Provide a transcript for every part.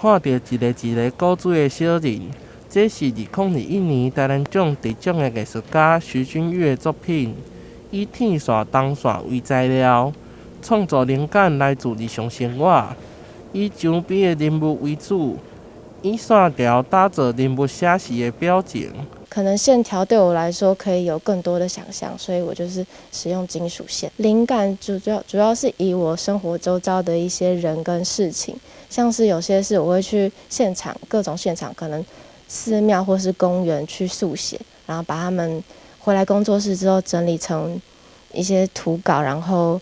看到一个古锥的小人，这是2021年台南奖得奖的艺术家徐君越的作品，以天线、东线为材料，创作灵感来自日常生活，以墙边的人物为主，以线条打造人物写实的表情。可能线条对我来说可以有更多的想象，所以我就是使用金属线。灵感主要是以我生活周遭的一些人跟事情，像是有些事我会去现场，各种现场，可能寺庙或是公园去速写，然后把他们回来工作室之后整理成一些图稿，然后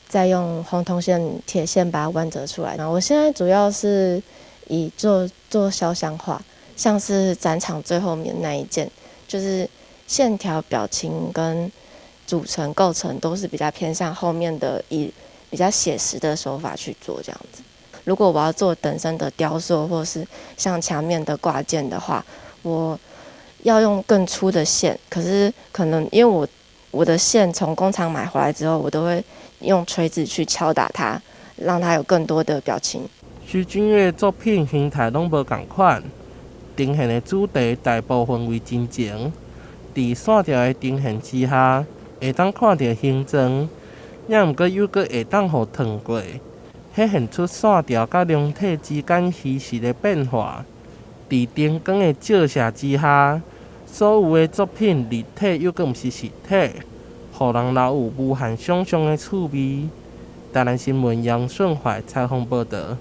再用红铜线、铁线把它弯折出来。然后我现在主要是以做肖像画。像是展场最后面那一件，就是线条、表情跟组成构成都是比较偏向后面的，以比较写实的手法去做这样子。如果我要做等身的雕塑，或是像墙面的挂件的话，我要用更粗的线，可是可能因为我的线从工厂买回来之后，我都会用锤子去敲打它，让它有更多的表情。徐君越的作品形态拢无同款。呈现的主题大部分为真情，伫线条的呈现之下，会当看到形状，也毋过又会当互烫过，显现出线条甲量体之间虚实的变化。伫灯光的照射之下，所有的作品立体又阁毋是实体，互人留有无限想象的趣味。台南新闻杨顺怀采访报道。